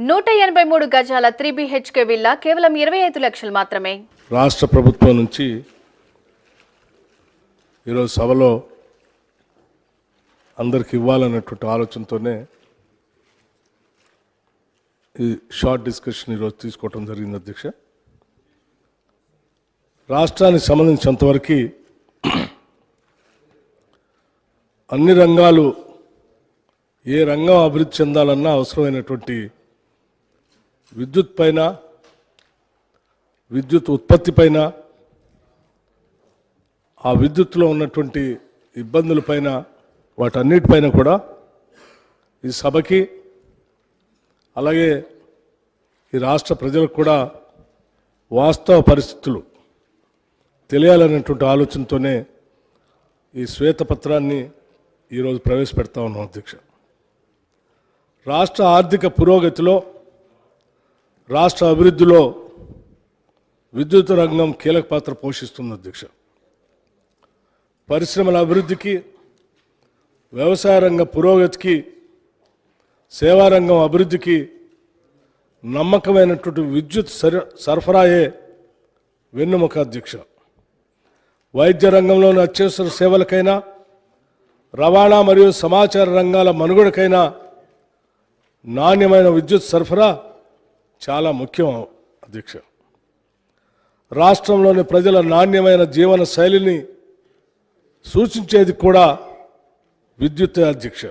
183 గజాల 3 BHK villa కేవలం 25 లక్షలు మాత్రమే. రాష్ట్ర ప్రభుత్వం నుంచి ఈరోజు సభలో అందరికి ఇవ్వాలన్నటువంటి ఆలోచనతోనే ఈ షార్ట్ డిస్కషన్ ఈరోజు తీసుకోవడం జరిగింది అధ్యక్ష. రాష్ట్రానికి సంబంధించినంతవరకు అన్ని రంగాలు ఏ రంగం అభివృద్ధి చెందాలన్నా అవసరమైనటువంటి విద్యుత్ పైన, విద్యుత్ ఉత్పత్తి పైన, ఆ విద్యుత్తులో ఉన్నటువంటి ఇబ్బందుల పైన, వాటన్నిటిపైన కూడా ఈ సభకి అలాగే ఈ రాష్ట్ర ప్రజలకు కూడా వాస్తవ పరిస్థితులు తెలియాలనేటువంటి ఆలోచనతోనే ఈ శ్వేతపత్రాన్ని ఈరోజు ప్రవేశపెడతా ఉన్నాం అధ్యక్ష. రాష్ట్ర ఆర్థిక పురోగతిలో, రాష్ట్ర అభివృద్ధిలో విద్యుత్ రంగం కీలక పాత్ర పోషిస్తుంది అధ్యక్ష. పరిశ్రమల అభివృద్ధికి, వ్యవసాయ రంగ పురోగతికి, సేవారంగం అభివృద్ధికి నమ్మకమైనటువంటి విద్యుత్ సరఫరాయే వెన్నెముక అధ్యక్ష. వైద్య రంగంలోని అత్యవసర సేవలకైనా, రవాణా మరియు సమాచార రంగాల మనుగడకైనా నాణ్యమైన విద్యుత్ సరఫరా చాలా ముఖ్యం అధ్యక్ష. రాష్ట్రంలోని ప్రజల నాణ్యమైన జీవన శైలిని సూచించేది కూడా విద్యుత్ అధ్యక్ష.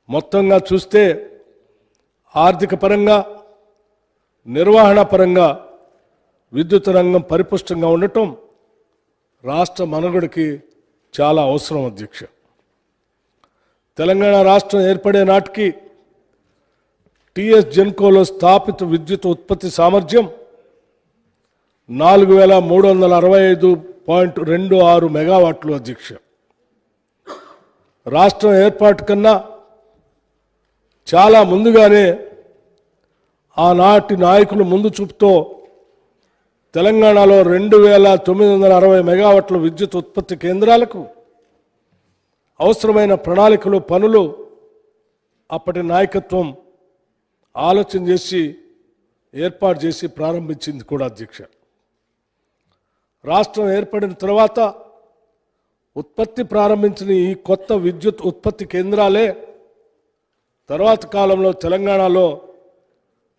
మొత్తంగా చూస్తే ఆర్థిక పరంగా, నిర్వహణ పరంగా విద్యుత్ రంగం పరిపుష్టంగా ఉండటం రాష్ట్ర మనుగడకి చాలా అవసరం అధ్యక్ష. తెలంగాణ రాష్ట్రం ఏర్పడే నాటికి టీఎస్ జెన్కోలో స్థాపిత విద్యుత్ ఉత్పత్తి సామర్థ్యం 4365.26 మెగావాట్లు అధ్యక్ష. రాష్ట్రం ఏర్పాటు కన్నా చాలా ముందుగానే ఆనాటి నాయకులు ముందు చూపుతో తెలంగాణలో 2960 మెగావాట్ల విద్యుత్ ఉత్పత్తి కేంద్రాలకు అవసరమైన ప్రణాళికలు, పనులు అప్పటి నాయకత్వం ఆలోచన చేసి ఏర్పాటు చేసి ప్రారంభించింది కూడా అధ్యక్ష. రాష్ట్రం ఏర్పడిన తర్వాత ఉత్పత్తి ప్రారంభించిన ఈ కొత్త విద్యుత్ ఉత్పత్తి కేంద్రాలే తర్వాత కాలంలో తెలంగాణలో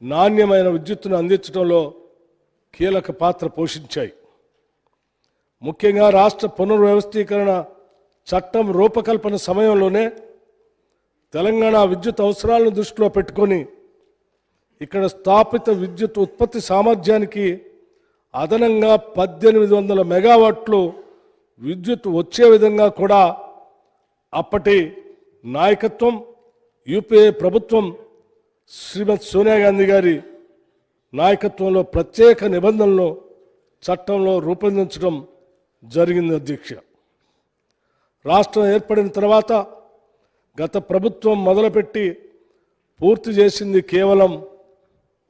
నాణ్యమైన విద్యుత్తును అందించడంలో కీలక పాత్ర పోషించాయి. ముఖ్యంగా రాష్ట్ర పునర్వ్యవస్థీకరణ చట్టం రూపకల్పన సమయంలోనే తెలంగాణ విద్యుత్ అవసరాలను దృష్టిలో పెట్టుకొని ఇక్కడ స్థాపిత విద్యుత్ ఉత్పత్తి సామర్థ్యానికి అదనంగా 1800 మెగావాట్లు విద్యుత్ వచ్చే విధంగా కూడా అప్పటి నాయకత్వం, యూపీఏ ప్రభుత్వం శ్రీమతి సోనియా గాంధీ గారి నాయకత్వంలో ప్రత్యేక నిబంధనలు చట్టంలో రూపొందించడం జరిగింది అధ్యక్ష. రాష్ట్రం ఏర్పడిన తర్వాత గత ప్రభుత్వం మొదలుపెట్టి పూర్తి చేసింది కేవలం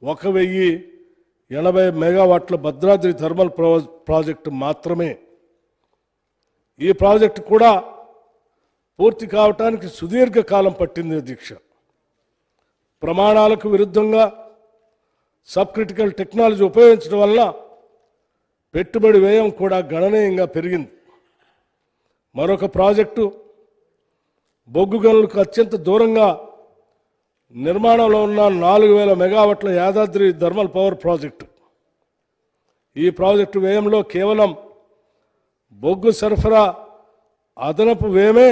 1080 మెగావాట్ల భద్రాద్రి థర్మల్ ప్రాజెక్టు మాత్రమే. ఈ ప్రాజెక్టు కూడా పూర్తి కావటానికి సుదీర్ఘ కాలం పట్టింది అధ్యక్ష. ప్రమాణాలకు విరుద్ధంగా సబ్ క్రిటికల్ టెక్నాలజీ ఉపయోగించడం వల్ల పెట్టుబడి వ్యయం కూడా గణనీయంగా పెరిగింది. మరొక ప్రాజెక్టు బొగ్గు గనులకు అత్యంత దూరంగా నిర్మాణంలో ఉన్న 4000 మెగావాట్ల యాదాద్రి థర్మల్ పవర్ ప్రాజెక్టు. ఈ ప్రాజెక్టు వ్యయంలో కేవలం బొగ్గు సరఫరా అదనపు వ్యయమే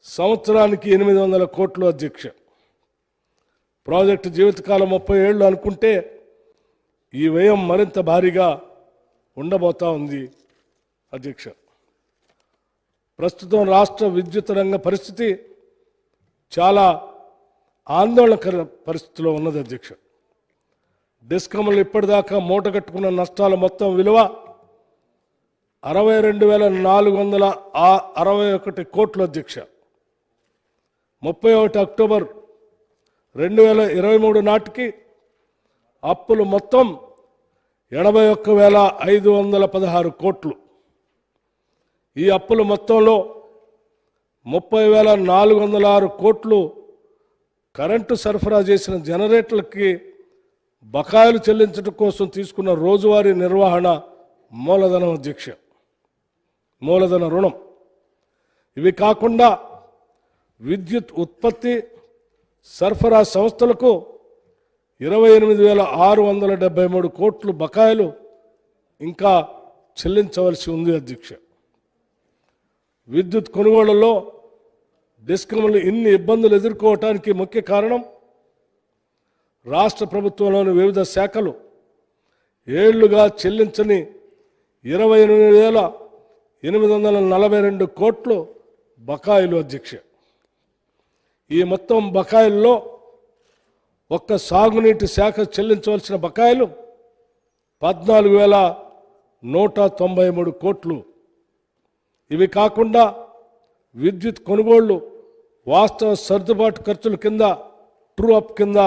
సంవత్సరానికి 800 కోట్లు అధ్యక్ష. ప్రాజెక్టు జీవితకాలం 30 ఏళ్ళు అనుకుంటే ఈ వ్యయం మరింత భారీగా ఉండబోతా ఉంది అధ్యక్ష. ప్రస్తుతం రాష్ట్ర విద్యుత్ రంగ పరిస్థితి చాలా ఆందోళనకర పరిస్థితిలో ఉన్నది అధ్యక్ష. డిస్కమ్లు ఇప్పటిదాకా మూటగట్టుకున్న నష్టాల మొత్తం విలువ 62,461 కోట్లు అధ్యక్ష. 31 అక్టోబర్ 2023 నాటికి అప్పులు మొత్తం 81,516 కోట్లు. ఈ అప్పుల మొత్తంలో 30,406 కోట్లు కరెంటు సరఫరా చేసిన జనరేటర్లకి బకాయిలు చెల్లించడం కోసం తీసుకున్న రోజువారీ నిర్వహణ మూలధనం అధ్యక్ష, మూలధన రుణం. ఇవి కాకుండా విద్యుత్ ఉత్పత్తి సరఫరా సంస్థలకు 28,673 కోట్లు బకాయిలు ఇంకా చెల్లించవలసి ఉంది అధ్యక్ష. విద్యుత్ కొనుగోళ్లలో డిస్కమ్లు ఇన్ని ఇబ్బందులు ఎదుర్కోవటానికి ముఖ్య కారణం రాష్ట్ర ప్రభుత్వంలోని వివిధ శాఖలు ఏళ్లుగా చెల్లించని 28,842 కోట్లు బకాయిలు అధ్యక్ష. ఈ మొత్తం బకాయిల్లో ఒక్క సాగునీటి శాఖ చెల్లించవలసిన బకాయిలు 14,193 కోట్లు. ఇవి కాకుండా విద్యుత్ కొనుగోళ్లు వాస్తవ సర్దుబాటు ఖర్చుల కింద ట్రూ అప్ కింద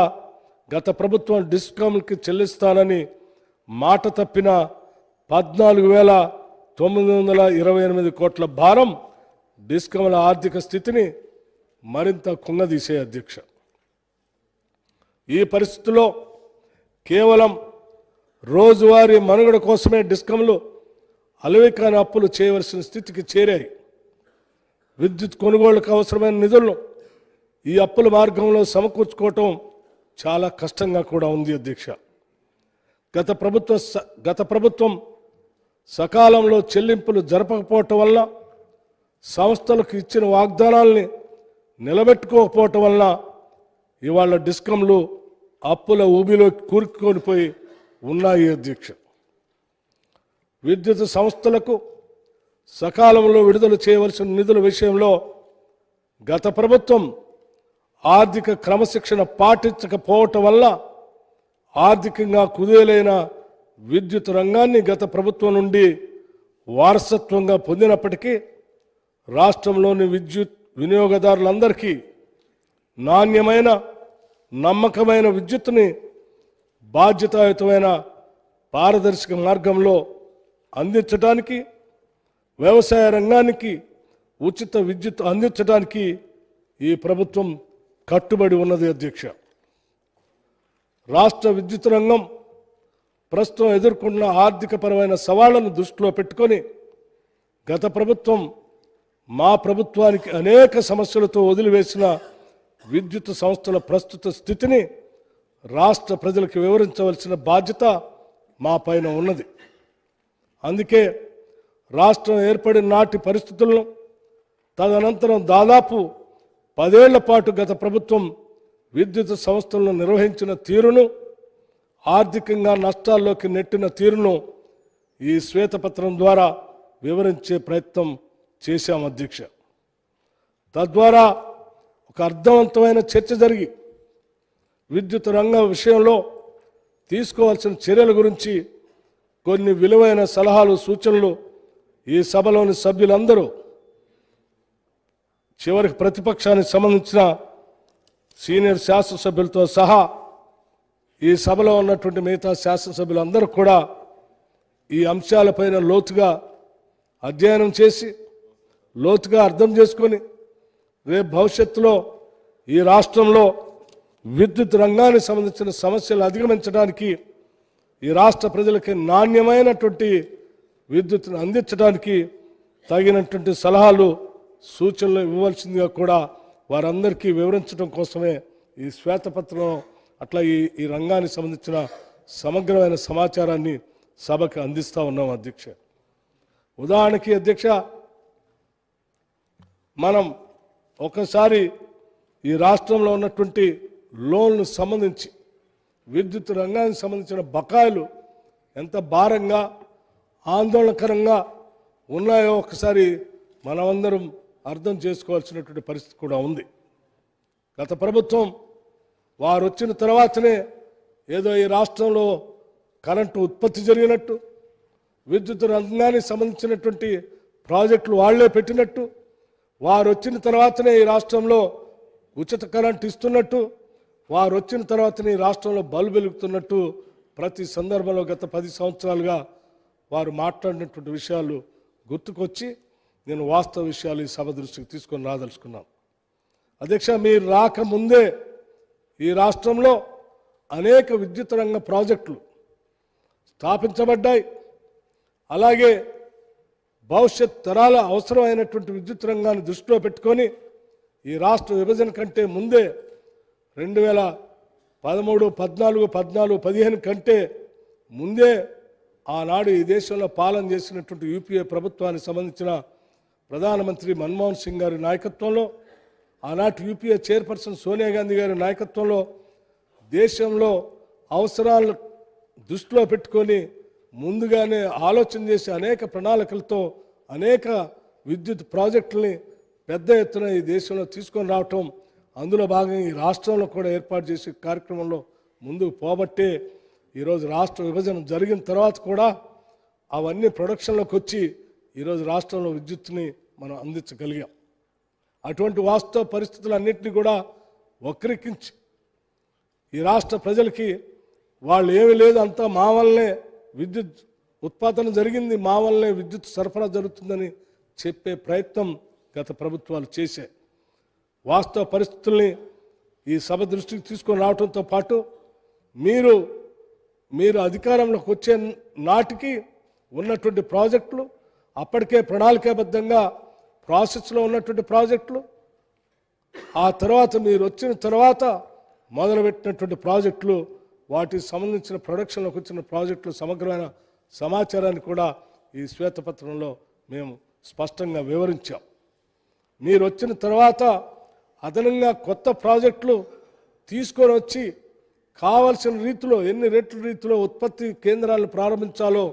గత ప్రభుత్వం డిస్కామ్లకి చెల్లిస్తానని మాట తప్పిన 14,928 కోట్ల భారం డిస్కామ్ల ఆర్థిక స్థితిని మరింత కుంగదీసే అధ్యక్ష. ఈ పరిస్థితుల్లో కేవలం రోజువారీ మనుగడ కోసమే డిస్కమ్లు అలవికాని అప్పులు చేయవలసిన స్థితికి చేరాయి. విద్యుత్ కొనుగోళ్లకు అవసరమైన నిధులను ఈ అప్పుల మార్గంలో సమకూర్చుకోవటం చాలా కష్టంగా కూడా ఉంది అధ్యక్ష. గత ప్రభుత్వం సకాలంలో చెల్లింపులు జరపకపోవటం వల్ల, సంస్థలకు ఇచ్చిన వాగ్దానాల్ని నిలబెట్టుకోకపోవటం వల్ల ఇవాళ డిస్కమ్లు అప్పుల ఊబిలో కూరుకునిపోయి ఉన్నాయి అధ్యక్ష. విద్యుత్ సంస్థలకు సకాలంలో విడుదల చేయవలసిన నిధుల విషయంలో గత ప్రభుత్వం ఆర్థిక క్రమశిక్షణ పాటించకపోవటం వల్ల ఆర్థికంగా కుదేలైన విద్యుత్ రంగాన్ని గత ప్రభుత్వం నుండి వారసత్వంగా పొందినప్పటికీ రాష్ట్రంలోని విద్యుత్ వినియోగదారులందరికీ నాణ్యమైన నమ్మకమైన విద్యుత్తుని బాధ్యతాయుతమైన పారదర్శక మార్గంలో అందించడానికి, వ్యవసాయ రంగానికి ఉచిత విద్యుత్ అందించడానికి ఈ ప్రభుత్వం కట్టుబడి ఉన్నది అధ్యక్ష. రాష్ట్ర విద్యుత్ రంగం ప్రస్తుతం ఎదుర్కొన్న ఆర్థికపరమైన సవాళ్లను దృష్టిలో పెట్టుకొని గత ప్రభుత్వం మా ప్రభుత్వానికి అనేక సమస్యలతో వదిలివేసిన విద్యుత్ సంస్థల ప్రస్తుత స్థితిని రాష్ట్ర ప్రజలకు వివరించవలసిన బాధ్యత మా పైన ఉన్నది. అందుకే రాష్ట్రం ఏర్పడిన నాటి పరిస్థితులను, తదనంతరం దాదాపు 10 ఏళ్ల పాటు గత ప్రభుత్వం విద్యుత్ సంస్థలను నిర్వహించిన తీరును, ఆర్థికంగా నష్టాల్లోకి నెట్టిన తీరును ఈ శ్వేతపత్రం ద్వారా వివరించే ప్రయత్నం చేశాం అధ్యక్ష. తద్వారా ఒక అర్థవంతమైన చర్చ జరిగి విద్యుత్ రంగం విషయంలో తీసుకోవాల్సిన చర్యల గురించి కొన్ని విలువైన సలహాలు, సూచనలు ఈ సభలోని సభ్యులందరూ, చివరికి ప్రతిపక్షానికి సంబంధించిన సీనియర్ శాసనసభ్యులతో సహా ఈ సభలో ఉన్నటువంటి మిగతా శాసనసభ్యులందరూ కూడా ఈ అంశాలపైన లోతుగా అధ్యయనం చేసి, లోతుగా అర్థం చేసుకొని రేపు భవిష్యత్తులో ఈ రాష్ట్రంలో విద్యుత్ రంగానికి సంబంధించిన సమస్యలు అధిగమించడానికి, ఈ రాష్ట్ర ప్రజలకి నాణ్యమైనటువంటి విద్యుత్తును అందించడానికి తగినటువంటి సలహాలు, సూచనలు ఇవ్వవలసిందిగా కూడా వారందరికీ వివరించడం కోసమే ఈ శ్వేతపత్రం, అట్లా ఈ రంగానికి సంబంధించిన సమగ్రమైన సమాచారాన్ని సభకు అందిస్తూ ఉన్నాం అధ్యక్ష. ఉదాహరణకి అధ్యక్ష, మనం ఒకసారి ఈ రాష్ట్రంలో ఉన్నటువంటి లోన్లు సంబంధించి విద్యుత్ రంగానికి సంబంధించిన బకాయిలు ఎంత భారంగా, ఆందోళనకరంగా ఉన్నాయో ఒకసారి మనమందరం అర్థం చేసుకోవాల్సినటువంటి పరిస్థితి కూడా ఉంది. గత ప్రభుత్వం వారు వచ్చిన తర్వాతనే ఏదో ఈ రాష్ట్రంలో కరెంటు ఉత్పత్తి జరిగినట్టు, విద్యుత్ రంగానికి సంబంధించినటువంటి ప్రాజెక్టులు వాళ్లే పెట్టినట్టు, వారు వచ్చిన తర్వాతనే ఈ రాష్ట్రంలో ఉచిత కరెంటు ఇస్తున్నట్టు, వారు వచ్చిన తర్వాతనే ఈ రాష్ట్రంలో బల్బు వెలుగుతున్నట్టు ప్రతి సందర్భంలో గత 10 సంవత్సరాలుగా వారు మాట్లాడినటువంటి విషయాలు గుర్తుకొచ్చి నేను వాస్తవ విషయాలు ఈ సభ దృష్టికి తీసుకొని రాదలుచుకున్నాను. అధ్యక్ష, మీరు రాకముందే ఈ రాష్ట్రంలో అనేక విద్యుత్ రంగ ప్రాజెక్టులు స్థాపించబడ్డాయి. అలాగే భవిష్యత్ తరాల అవసరమైనటువంటి విద్యుత్ రంగాన్ని దృష్టిలో పెట్టుకొని ఈ రాష్ట్ర విభజన కంటే ముందే 2013, 14, 15 కంటే ముందే ఆనాడు ఈ దేశంలో పాలన చేసినటువంటి యూపీఏ ప్రభుత్వానికి సంబంధించిన ప్రధానమంత్రి మన్మోహన్ సింగ్ గారి నాయకత్వంలో, ఆనాటి యూపీఏ చైర్పర్సన్ సోనియా గాంధీ గారి నాయకత్వంలో దేశంలో అవసరాలను దృష్టిలో పెట్టుకొని ముందుగానే ఆలోచన చేసి అనేక ప్రణాళికలతో అనేక విద్యుత్ ప్రాజెక్టుల్ని పెద్ద ఎత్తున ఈ దేశంలో తీసుకొని రావటం, అందులో భాగంగా ఈ రాష్ట్రంలో కూడా ఏర్పాటు చేసే కార్యక్రమంలో ముందుకు పోబట్టే ఈరోజు రాష్ట్ర విభజన జరిగిన తర్వాత కూడా అవన్నీ ప్రొడక్షన్లోకి వచ్చి ఈరోజు రాష్ట్రంలో విద్యుత్తుని మనం అందించగలిగాం. అటువంటి వాస్తవ పరిస్థితులన్నింటినీ కూడా వక్రీకరించి ఈ రాష్ట్ర ప్రజలకి వాళ్ళు ఏమీ లేదు, అంతా మా వల్లనే విద్యుత్ ఉత్పాదన జరిగింది, మా వల్లనే విద్యుత్ సరఫరా జరుగుతుందని చెప్పే ప్రయత్నం గత ప్రభుత్వాలు చేశాయి. వాస్తవ పరిస్థితుల్ని ఈ సభ దృష్టికి తీసుకొని రావడంతో పాటు మీరు అధికారంలోకి వచ్చే నాటికి ఉన్నటువంటి ప్రాజెక్టులు, అప్పటికే ప్రణాళికాబద్ధంగా ప్రాసెస్లో ఉన్నటువంటి ప్రాజెక్టులు, ఆ తర్వాత మీరు వచ్చిన తర్వాత మొదలుపెట్టినటువంటి ప్రాజెక్టులు, వాటికి సంబంధించిన ప్రొడక్షన్లోకి వచ్చిన ప్రాజెక్టులు సమగ్రమైన సమాచారాన్ని కూడా ఈ శ్వేతపత్రంలో మేము స్పష్టంగా వివరించాం. మీరు వచ్చిన తర్వాత అదనంగా కొత్త ప్రాజెక్టులు తీసుకొని వచ్చి కావలసిన రీతిలో ఎన్ని రెట్ల రీతిలో ఉత్పత్తి కేంద్రాలను ప్రారంభించాలో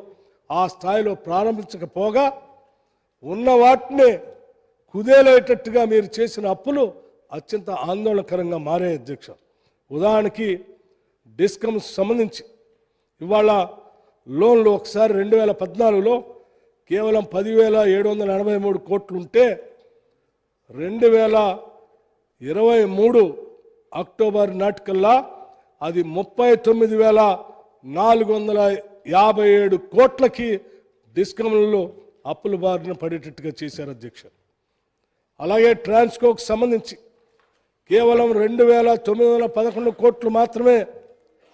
ఆ స్థాయిలో ప్రారంభించకపోగా ఉన్న వాటినే కుదేలేటట్టుగా మీరు చేసిన అప్పులు అత్యంత ఆందోళనకరంగా మారే అధ్యక్ష. ఉదాహరణకి డిస్కమ్స్ సంబంధించి ఇవాళ లోన్లు ఒకసారి 2014లో కేవలం 10,783 కోట్లు ఉంటే 2023 అక్టోబర్ నాటికల్లా అది 39,457 కోట్లకి డిస్కమ్లలో అప్పుల బారిన పడేటట్టుగా చేశారు అధ్యక్ష. అలాగే ట్రాన్స్కోకు సంబంధించి కేవలం 2,911 కోట్లు మాత్రమే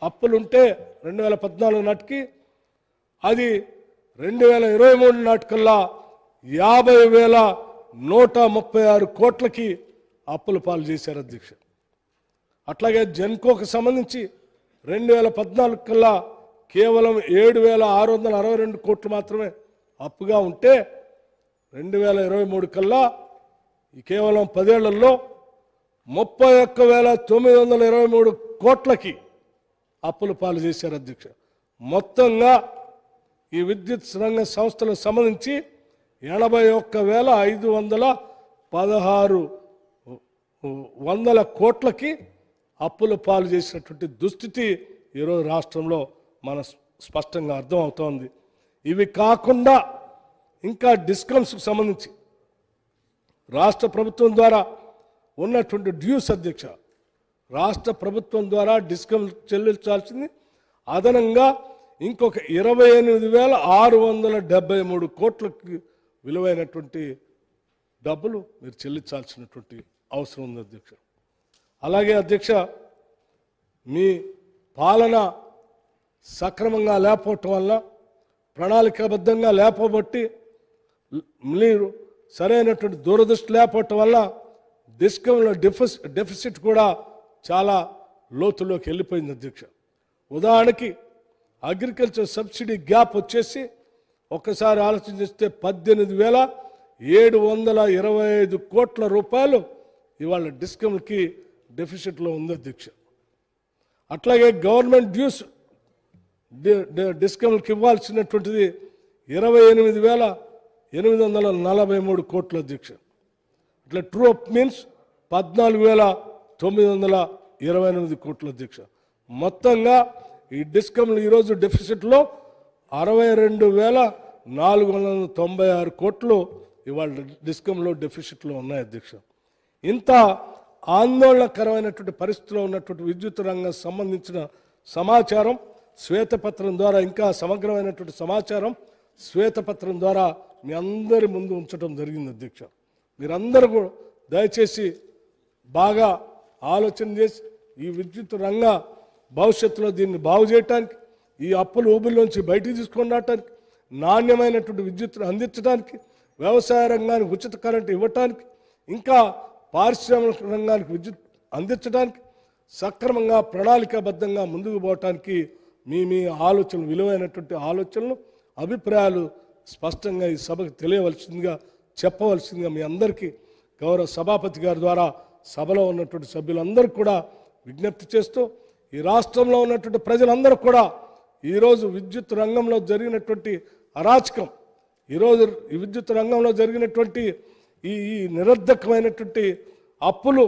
అప్పులుంటే 2014 నాటికి అది 2023 నాటికల్లా 50,136 కోట్లకి అప్పుల పాలు చేశారు అధ్యక్ష. అట్లాగే జెన్కోకు సంబంధించి 2014 కల్లా కేవలం 7,662 కోట్లు మాత్రమే అప్పుగా ఉంటే 2023 కల్లా కేవలం 10 ఏళ్లలో 31,923 కోట్లకి అప్పుల పాలు చేశారు అధ్యక్ష. మొత్తంగా ఈ విద్యుత్ రంగ సంస్థలకు సంబంధించి 81,516 కోట్లకి అప్పుల పాలు చేసినటువంటి దుస్థితి ఈరోజు రాష్ట్రంలో మన స్పష్టంగా అర్థమవుతోంది. ఇవి కాకుండా ఇంకా డిస్కమ్స్కి సంబంధించి రాష్ట్ర ప్రభుత్వం ద్వారా ఉన్నటువంటి డ్యూస్ అధ్యక్ష, రాష్ట్ర ప్రభుత్వం ద్వారా డిస్కమ్ చెల్లించాల్సింది అదనంగా ఇంకొక 28,673 కోట్లకి విలువైనటువంటి డబ్బులు మీరు చెల్లించాల్సినటువంటి అవసరం ఉంది అధ్యక్ష. అలాగే అధ్యక్ష, మీ పాలన సక్రమంగా లేకపోవటం వల్ల, ప్రణాళికాబద్ధంగా లేకపోబట్టి, మీరు సరైనటువంటి దూరదృష్టి లేకపోవటం వల్ల డిస్కమ్లో డెఫిసిట్ కూడా చాలా లోతులోకి వెళ్ళిపోయింది అధ్యక్ష. ఉదాహరణకి అగ్రికల్చర్ సబ్సిడీ గ్యాప్ వచ్చేసి ఒక్కసారి ఆలోచన చేస్తే 18,725 కోట్ల రూపాయలు ఇవాళ డిస్కమ్కి డెఫిసిట్లో ఉంది అధ్యక్ష. అట్లాగే గవర్నమెంట్ డ్యూస్ డిస్కమ్కి ఇవ్వాల్సినటువంటిది 28,843 కోట్ల అధ్యక్ష. అట్లా ట్రూ అప్ మీన్స్ 14,928 కోట్ల అధ్యక్ష. మొత్తంగా ఈ డిస్కమ్లు ఈరోజు డెఫిసిట్లో 62,496 కోట్లు ఇవాళ డిస్కమ్లో డెఫిసిట్లో ఉన్నాయి అధ్యక్ష. ఇంత ఆందోళనకరమైనటువంటి పరిస్థితిలో ఉన్నటువంటి విద్యుత్ రంగం సంబంధించిన సమాచారం శ్వేతపత్రం ద్వారా, ఇంకా సమగ్రమైనటువంటి సమాచారం శ్వేతపత్రం ద్వారా మీ అందరి ముందు ఉంచడం జరిగింది అధ్యక్ష. మీరందరూ కూడా దయచేసి బాగా ఆలోచన చేసి ఈ విద్యుత్ రంగ భవిష్యత్తులో దీన్ని బాగు చేయటానికి, ఈ అప్పుల ఊబిలోంచి బయటికి తీసుకొని రావడానికి, నాణ్యమైనటువంటి విద్యుత్తును అందించడానికి, వ్యవసాయ రంగానికి ఉచిత కరెంటు ఇవ్వటానికి, ఇంకా పారిశ్రామిక రంగానికి విద్యుత్ అందించడానికి, సక్రమంగా ప్రణాళికాబద్ధంగా ముందుకు పోవటానికి మీ ఆలోచనలు, విలువైనటువంటి ఆలోచనలు, అభిప్రాయాలు స్పష్టంగా ఈ సభకు తెలియవలసిందిగా, చెప్పవలసిందిగా మీ అందరికీ గౌరవ సభాపతి గారి ద్వారా సభలో ఉన్నటువంటి సభ్యులందరికీ కూడా విజ్ఞప్తి చేస్తూ, ఈ రాష్ట్రంలో ఉన్నటువంటి ప్రజలందరూ కూడా ఈరోజు విద్యుత్ రంగంలో జరిగినటువంటి అరాచకం, ఈరోజు ఈ విద్యుత్ రంగంలో జరిగినటువంటి ఈ నిరర్ధకమైనటువంటి అప్పులు,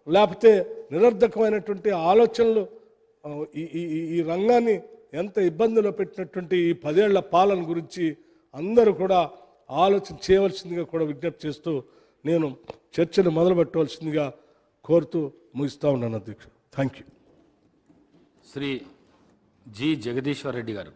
లేకపోతే నిరర్ధకమైనటువంటి ఆలోచనలు ఈ రంగాన్ని ఎంత ఇబ్బందిలో పెట్టినటువంటి ఈ 10 ఏళ్ల పాలన గురించి అందరూ కూడా ఆలోచన చేయవలసిందిగా కూడా విజ్ఞప్తి చేస్తూ నేను చర్చను మొదలుపెట్టవలసిందిగా కోరుతూ ముగిస్తా ఉన్నాను అధ్యక్షుడు. Thank you. Shri G Jagadishwar Reddy గారు.